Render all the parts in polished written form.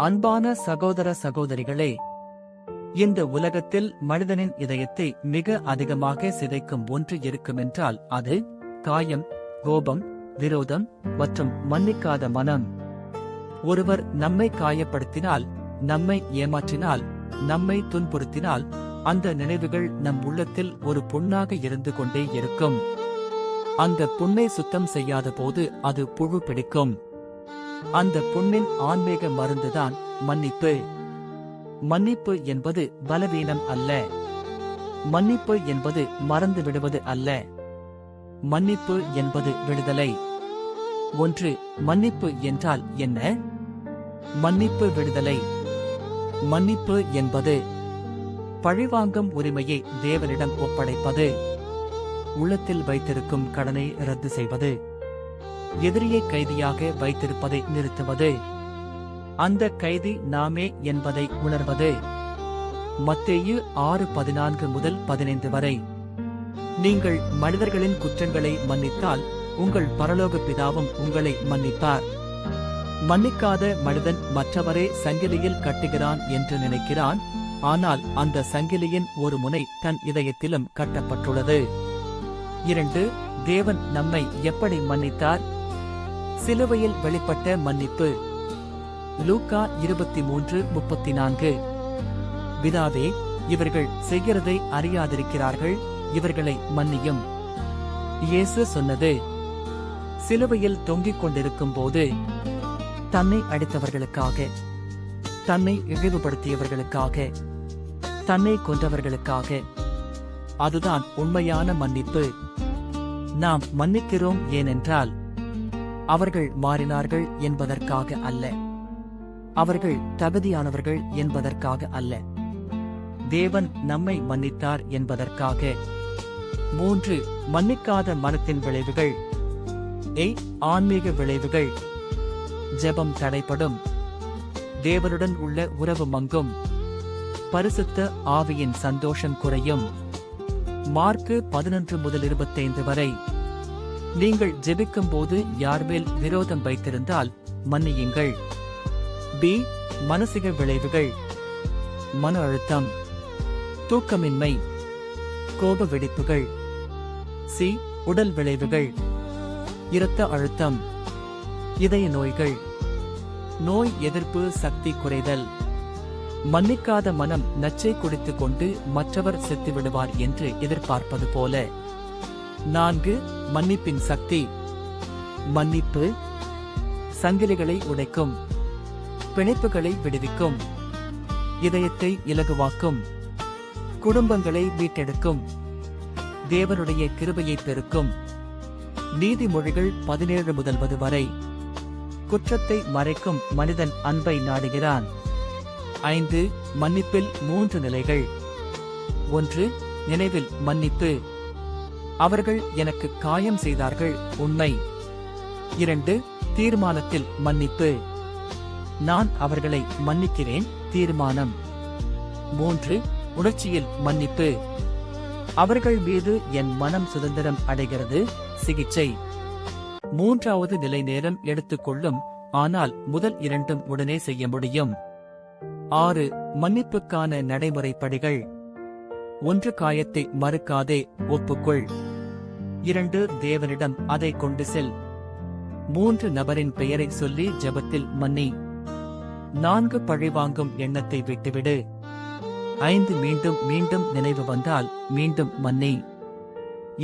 அன்பான சகோதர சகோதரிகளே, இந்த உலகத்தில் மனிதனின் இதயத்தை மிக அதிகமாக சிதைக்கும் ஒன்று இருக்குமென்றால் அது காயம், கோபம், விரோதம் மற்றும் மன்னிக்காத மனம். ஒருவர் நம்மை காயப்படுத்தினால், நம்மை ஏமாற்றினால், நம்மை துன்புறுத்தினால், அந்த நினைவுகள் நம் உள்ளத்தில் ஒரு புண்ணாக இருந்து கொண்டே இருக்கும். அந்த புண்ணை சுத்தம் செய்யாத போது அது புழு பிடிக்கும். அந்த புண்ணின் ஆன்மீக மருந்துதான் மன்னிப்பு. மன்னிப்பு என்பது பலவீனம் அல்ல. மன்னிப்பு என்பது மறந்து விடுவது அல்ல. மன்னிப்பு என்பது விடுதலை. ஒன்று, மன்னிப்பு என்றால் என்ன? மன்னிப்பு விடுதலை. மன்னிப்பு என்பது பழிவாங்கும் உரிமையை தேவனிடம் ஒப்படைப்பது, உள்ளத்தில் வைத்திருக்கும் கடனை ரத்து செய்வது, எதிரியை கைதியாக வைத்திருப்பதை நிறுத்துவது, அந்த கைதி நாமே என்பதை உணர்வது. மத்தேயு 6:14 முதல் 15 வரை. நீங்கள் மனிதர்களின் குற்றங்களை மன்னித்தால் உங்கள் பரலோக பிதாவும் உங்களை மன்னிப்பார். மன்னிக்காத மனிதன் மற்றவரை சங்கிலியில் கட்டுகிறான் என்று நினைக்கிறான், ஆனால் அந்த சங்கிலியின் ஒரு முனை தன் இதயத்திலும் கட்டப்பட்டுள்ளது. 2. தேவன் நம்மை எப்படி மன்னித்தார்? சிலுவையில் வெளிப்பட்ட மன்னிப்பு. லூக்கா 23:34. பிதாவே, இவர்கள் செய்கிறதை அறியாதிருக்கிறார்கள், இவர்களை மன்னியும். இயேசு சொன்னது. சிலுவையில் தொங்கிக் கொண்டிருக்கும் போது தன்னை அடித்தவர்களுக்காக, தன்னை இழிவுபடுத்தியவர்களுக்காக, தன்னை கொன்றவர்களுக்காக. அதுதான் உண்மையான மன்னிப்பு. நாம் மன்னிக்கிறோம் ஏனென்றால் அவர்கள் மாறினார்கள் என்பதற்காக அல்ல, அவர்கள் தகுதியானவர்கள் என்பதற்காக அல்ல, தேவன் நம்மை மன்னித்தார் என்பதற்காக. 3. மன்னிக்காத மனத்தின் விளைவுகள். ஆன்மீக விளைவுகள். ஜெபம் தடைப்படும், தேவனுடன் உள்ள உறவு மங்கும், பரிசுத்த ஆவியின் சந்தோஷம் குறையும். மார்க்கு 11 முதல் 25 வரை. நீங்கள் ஜெபிக்கும் போது யார்மேல் விரோதம் வைத்திருந்தால் மன்னியுங்கள். மானசிக விளைவுகள். மன அழுத்தம், தூக்கமின்மை, கோப வெடிப்புகள். உடல் விளைவுகள். இரத்த அழுத்தம், இதய நோய்கள், நோய் எதிர்ப்பு சக்தி குறைதல். மன்னிக்காத மனம் நச்சை குடித்துக் கொண்டு மற்றவர் செத்துவிடுவார் என்று எதிர்பார்ப்பது போல. 4. மன்னிப்பின் சக்தி. மன்னிப்பு சங்கிலிகளை உடைக்கும், பிணைப்புகளை விடுவிக்கும், இதயத்தை இலகுவாக்கும், குடும்பங்களை மீட்டெடுக்கும், தேவனுடைய கிருபையை பெருக்கும். நீதிமொழிகள் 17 முதல் 20 வரை. குற்றத்தை மறைக்கும் மனிதன் அன்பை நாடுகிறான். 5. மன்னிப்பில் 3 நிலைகள். 1. நினைவில் மன்னிப்பு. அவர்கள் எனக்கு காயம் செய்தார்கள், உண்மை. 2. தீர்மானத்தில் மன்னிப்பு. நான் அவர்களை மன்னிக்கிறேன், தீர்மானம். 3. உணர்ச்சியில் மன்னிப்பு. அவர்கள் மீது என் மனம் சுதந்திரம் அடைகிறது, சிகிச்சை. 3வது நிலை நேரம் எடுத்துக்கொள்ளும், ஆனால் முதல் 2ம் உடனே செய்ய முடியும். 6. மன்னிப்புக்கான நடைமுறைப்படிகள். 1. காயத்தை மறுக்காதே, ஒப்புக்கொள். 2. தேவனிடம் அதை கொண்டு செல். 3. நபரின் பெயரை சொல்லி ஜெபத்தில் மன்னி. 4. பழிவாங்கும் எண்ணத்தை விட்டுவிடு. 5. மீண்டும் மீண்டும் நினைவு வந்தால் மீண்டும் மன்னி.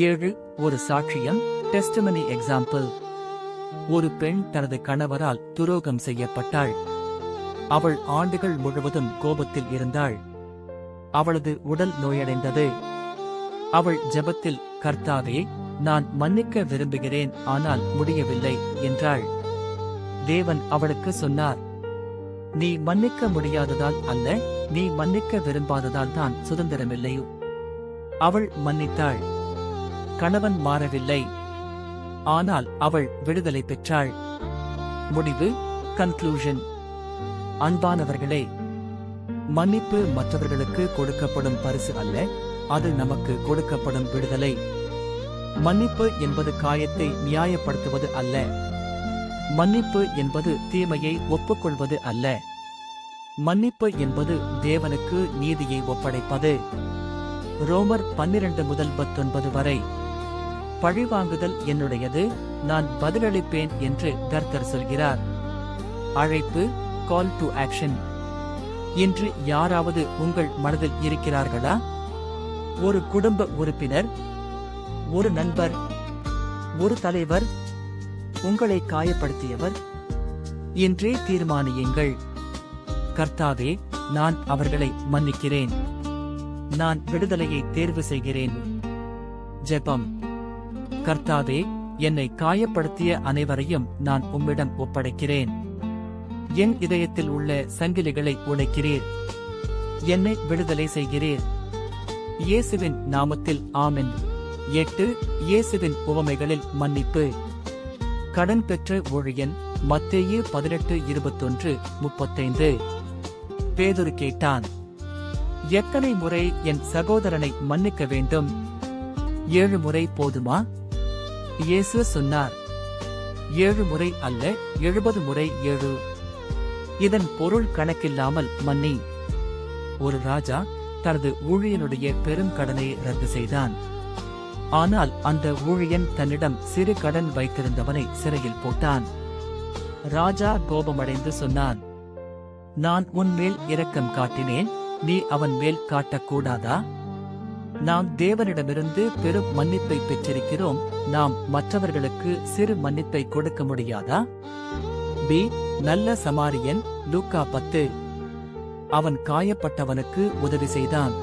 7. ஒரு சாட்சியம், டெஸ்டிமனி எக்ஸாம்பிள். ஒரு பெண் தனது கணவரால் துரோகம் செய்யப்பட்டாள். அவள் ஆண்டுகள் முழுவதும் கோபத்தில் இருந்தாள். அவளது உடல் நோயடைந்தது. அவள் ஜெபத்தில், கர்த்தாவே, நான் மன்னிக்க விரும்புகிறேன், ஆனால் முடியவில்லை என்றாள். தேவன் அவளுக்கு சொன்னார், நீ மன்னிக்க முடியாததால் அல்ல, நீ மன்னிக்க விரும்பாததால் தான் சுதந்திரமில்லை. அவள் மன்னித்தாள். கணவன் மாறவில்லை, ஆனால் அவள் விடுதலை பெற்றாள். முடிவு, கன்க்ளூஷன். அன்பானவர்களே, மன்னிப்பு மற்றவர்களுக்கு கொடுக்கப்படும் பரிசு அல்ல, அது நமக்கு கொடுக்கப்படும் விடுதலை. மன்னிப்பு என்பது காயத்தை நியாயப்படுத்துவது அல்ல. மன்னிப்பு என்பது தீமையை ஒப்புக்கொள்வது அல்ல. மன்னிப்பு என்பது தேவனுக்கு நீதியை ஒப்படைப்பது. ரோமர் 12-19 வரை. பழிவாங்குதல் என்னுடையது, நான் பதிலளிப்பேன் என்று கர்த்தர் சொல்கிறார். அழைப்பு, கால் டு ஆக்ஷன். இன்று யாராவது உங்கள் மனதில் இருக்கிறார்களா? ஒரு குடும்ப உறுப்பினர், ஒரு நண்பர், ஒரு தலைவர், உங்களை காயப்படுத்தியவர். இன்றே தீர்மானியுங்கள், கர்த்தாவே, நான் அவர்களை மன்னிக்கிறேன். நான் விடுதலையை தேர்வு செய்கிறேன். ஜெபம். கர்த்தாவே, என்னை காயப்படுத்திய அனைவரையும் நான் உம்மிடம் ஒப்படைக்கிறேன். என் இதயத்தில் உள்ள சங்கிலிகளை உடைக்கிறீர். என்னை விடுதலை செய்கிறீர். இயேசுவின் நாமத்தில் ஆமென். 8. இயேசுவின் உவமைகளில் மன்னிப்பு. கடன் பெற்ற ஊழியன். மத்தேயு 18:21-35. பேதுரு கேட்டான், எத்தனை முறை என் சகோதரனை மன்னிக்க வேண்டும்? 7 முறை போதுமா? இயேசு சொன்னார், 7 முறை அல்ல, 70 முறை 7. இதன் பொருள் கணக்கில்லாமல் மன்னி. ஒரு ராஜா தனது ஊழியனுடைய பெருங்கடனை ரத்து செய்தான். ஆனால் அந்த ஊழியன் தன்னிடம் சிறு கடன் வைத்திருந்தவனை சிறையில் போட்டான். ராஜா கோபமடைந்து சொன்னான், நான் உன்மேல் இரக்கம் காட்டினேன், நீ அவன் மேல் காட்டக்கூடாதா? நாம் தேவனிடமிருந்து பெரும் மன்னிப்பை பெற்றிருக்கிறோம், நாம் மற்றவர்களுக்கு சிறு மன்னிப்பை கொடுக்க முடியாதா? பி. நல்ல சமாரியன். லூக்கா 10. அவன் காயப்பட்டவனுக்கு உதவி செய்தான்.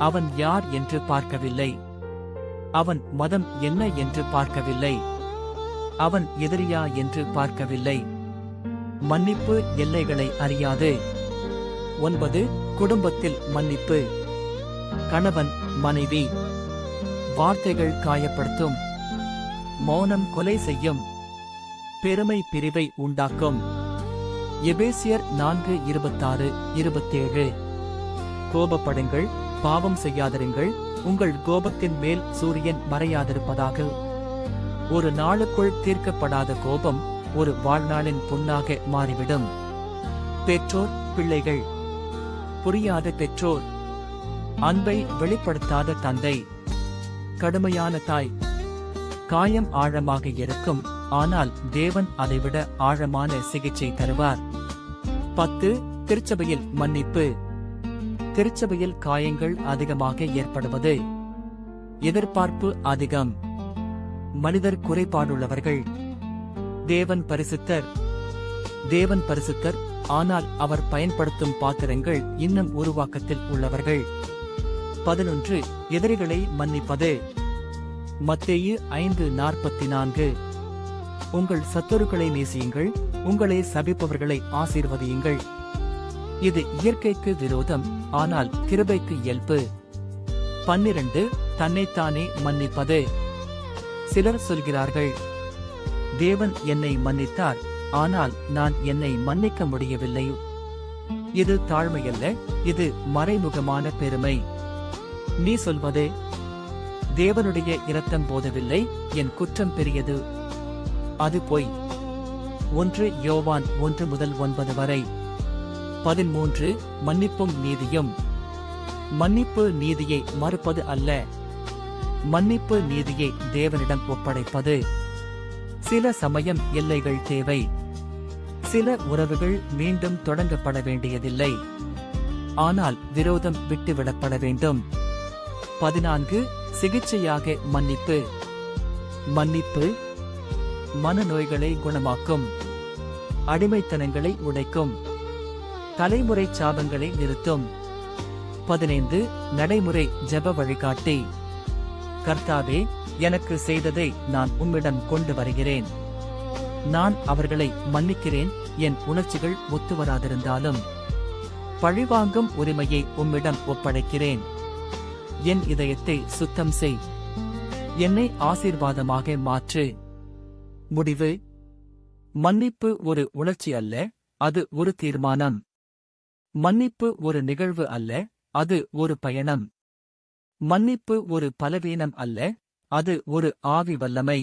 அவன் யார் என்று பார்க்கவில்லை. அவன் மதம் என்ன என்று பார்க்கவில்லை. அவன் எதிரியா என்று பார்க்கவில்லை. மன்னிப்பு எல்லைகளை அறியாது. 9. குடும்பத்தில் மன்னிப்பு. கணவன், மனைவி. வார்த்தைகள் காயப்படுத்தும். மௌனம் கொலை செய்யும். பெருமை பிரிவை உண்டாக்கும். எபேசியர் 4:26-27. கோபப்படுங்கள், பாவம் செய்யாதிருங்கள், உங்கள் கோபத்தின் மேல் சூரியன் மறையாதிருப்பதாக. ஒரு நாளுக்குள் தீர்க்கப்படாத கோபம் ஒரு வாழ்நாளின் புண்ணாக மாறிவிடும். பெற்றோர், பிள்ளைகள். புரியாத பெற்றோர். அன்பை வெளிப்படுத்தாத தந்தை. கடுமையான தாய். காயம் ஆழமாக இருக்கும், ஆனால் தேவன் அதைவிட ஆழமான சிகிச்சை தருவார். 10. திருச்சபையில் மன்னிப்பு. திருச்சபையில் காயங்கள் அதிகமாக ஏற்படுவது. எதிர்பார்ப்பு அதிகம். மனிதர் குறைபாடுள்ளவர்கள். தேவன் பரிசுத்தர். தேவன் பரிசுத்தர், ஆனால் அவர் பயன்படுத்தும் பாத்திரங்கள் இன்னும் உருவாக்கத்தில் உள்ளவர்கள். 11. எதிரிகளை மன்னிப்பது. மத்தேயு 5:44. உங்கள் சத்துருக்களை நேசியுங்கள், உங்களை சபிப்பவர்களை ஆசீர்வதியுங்கள். இது இயற்கைக்கு விரோதம், ஆனால் கிருபைக்கு இயல்பு. 12. தன்னைத்தானே மன்னிப்பது. சிலர் சொல்கிறார்கள், தேவன் என்னை மன்னித்தார், ஆனால் நான் என்னை மன்னிக்க முடியவில்லை. இது தாழ்மையல்ல, இது மறைமுகமான பெருமை. நீ சொல்வது, தேவனுடைய இரத்தம் போதவில்லை, என் குற்றம் பெரியது. அது பொய். 1 யோவான் 1-9 வரை. 13. மன்னிப்பும் நீதியும். மன்னிப்பு நீதியை மறுப்பது அல்ல. மன்னிப்பு நீதியை தேவனிடம் ஒப்படைப்பது. சில சமயம் எல்லைகள் தேவை. சில உறவுகள் மீண்டும் தொடங்கப்பட வேண்டியதில்லை, ஆனால் விரோதம் விட்டுவிடப்பட வேண்டும். 14. சிகிச்சையாக மன்னிப்பு. மன்னிப்பு மனநோய்களை குணமாக்கும். அடிமைத்தனங்களை உடைக்கும். தலைமுறை சாபங்களை நிறுத்தும். 15. நடைமுறை ஜெப வழிகாட்டி. கர்த்தாவே, எனக்கு செய்ததை நான் உம்மிடம் கொண்டு வருகிறேன். நான் அவர்களை மன்னிக்கிறேன், என் உணர்ச்சிகள் ஒத்துவராதிருந்தாலும். பழிவாங்கும் உரிமையை உம்மிடம் ஒப்படைக்கிறேன். என் இதயத்தை சுத்தம் செய். என்னை ஆசீர்வாதமாக மாற்று. முடிவு. மன்னிப்பு ஒரு உணர்ச்சி அல்ல, அது ஒரு தீர்மானம். மன்னிப்பு ஒரு நிகழ்வு அல்ல, அது ஒரு பயணம். மன்னிப்பு ஒரு பலவீனம் அல்ல, அது ஒரு ஆவி வல்லமை.